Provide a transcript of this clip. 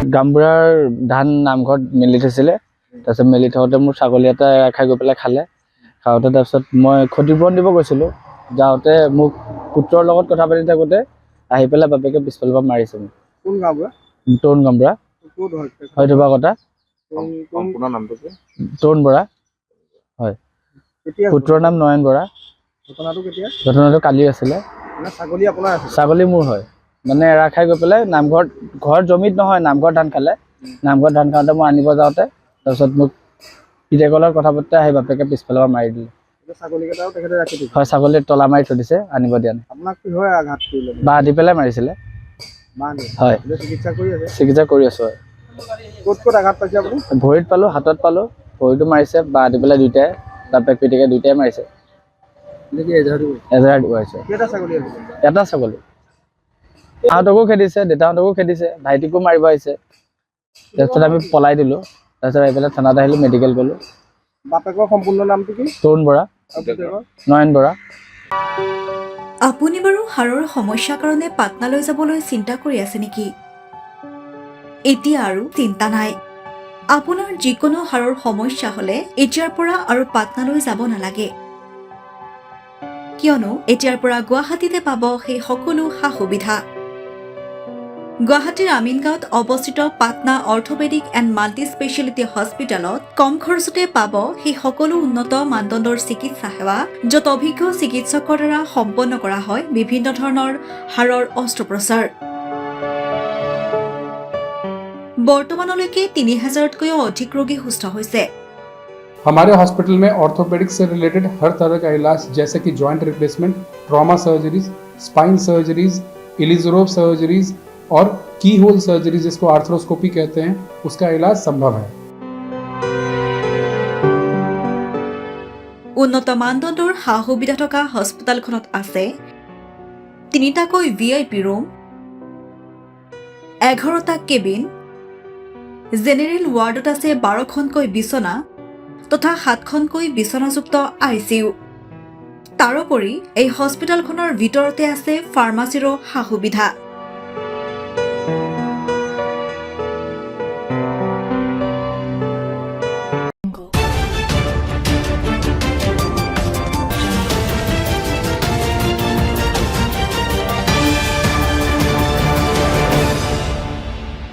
গামবুঢ়াৰ ধান নামঘৰত মেলি থৈছিলে। তাৰপিছত মেলি থাকোঁতে মোৰ ছাগলী এটা খাই গৈ পেলাই খালে। খাওঁতে তাৰপিছত মই ক্ষতিপূৰণ দিব গৈছিলোঁ। যাওঁতে মোক পুত্ৰৰ লগত কথা পাতি থাকোঁতে আহি পেলাই বাপেকে পিছফালৰ পৰা মাৰিছে মোক। কোন গাঁওবুঢ়া? তৰুণ গামবুঢ়া। হয় থবা কথা। সম্পূৰ্ণ নামটো কি? তৰুণ বৰা। হয়। পুত্ৰৰ নাম নয়ন বৰা। ঘটনাটো কেতিয়া? ঘটনাটো কালি আছিলে। ছাগলী আপোনাৰ আছে? ছাগলী মোৰ হয়। মানে এৰা খাই গৈ পেলাই নামঘৰত, ঘৰত জমিত নহয়, নামঘৰত ধান খালে। নামঘৰত ধান খাওঁতে মই আনিব যাওঁতে তাৰপিছত মোক পিতেকৰ লগত কথা পাতোতে আহি বাপেকে পিছফালৰ পৰা মাৰি দিলে। ছাগলীকেইটাও তেখেতে ৰাখি দিছে? হয়, ছাগলীৰ তলা মাৰি থৈ দিছে, আনিব দিয়া নাই। আপোনাক কিহৰ আঘাত কৰিলে? বাঁহ দি পেলাই মাৰিছিলে। হয়। চিকিৎসা কৰি আছে? চিকিৎসা কৰি আছোঁ। ক'ত ক'ত আঘাত পাইছে আপুনি? ভৰিত পালোঁ, হাতত পালোঁ, ভৰিটো মাৰিছে, বাঁহ দি পেলাই দুইটাই, বাপেক পিতেকে দুইটাই মাৰিছে। এজাহাৰ দিবাইছে। কেইটা ছাগলী আছে? এটা ছাগলী। মাহঁতকো খেদিছে, দেউতাহঁতকো খেদিছে, ভাইটিকো মাৰিব আহিছে। তাৰপিছত আমি পলাই দিলোঁ। তাৰপিছত আহি পেলাই থানাত আহিলোঁ, মেডিকেল গ'লোঁ। বাপেকৰ সম্পূৰ্ণ নামটো কি? তৰুণ বৰা। নয়ন বৰা। আপুনি বাৰু হাড়ৰ সমস্যাৰ কাৰণে পাটনালৈ যাবলৈ চিন্তা কৰি আছে নেকি? এতিয়া আৰু চিন্তা নাই। আপোনাৰ যিকোনো হাড়ৰ সমস্যা হ'লে এতিয়াৰ পৰা আৰু পাটনালৈ যাব নালাগে, কিয়নো এতিয়াৰ পৰা গুৱাহাটীতে পাব সেই সকলো সা সুবিধা। গুৱাহাটীৰ আমিনগাঁৱত অৱস্থিত Patna orthopaedic and multi speciality হস্পিটেলত কম খৰচতে পাব সেই সকলো উন্নত মানদণ্ডৰ চিকিৎসা সেৱা, য'ত অভিজ্ঞ চিকিৎসকৰ দ্বাৰা সম্পন্ন কৰা হয় বিভিন্ন ধৰণৰ হাড়ৰ অস্ত্ৰোপচাৰ। বৰ্তমানলৈকে ৩,০০০তকৈও অধিক ৰোগী সুস্থ হৈছে। हमारे हॉस्पिटल में ऑर्थोपेडिक से रिलेटेड हर तरह का इलाज जैसे कि joint replacement, trauma surgeries, spine surgeries, Ilizarov surgeries और की होल सर्जरीज जिसको आर्थ्रोस्कोपी कहते हैं, उसका इलाज संभव है। উন্নত মানদণ্ডৰ সা সুবিধা থকা হস্পিটেলখনত আছে ৩টাকৈ VIP ৰুম, 11টা কেবিন, জেনেৰেল ৱাৰ্ডত আছে 12খনকৈ বিচনা তথা 7খনকৈ বিচনাযুক্ত ICU। তাৰোপৰি এই হস্পিটেলখনৰ ভিতৰতে আছে ফাৰ্মাচীৰো সা সুবিধা।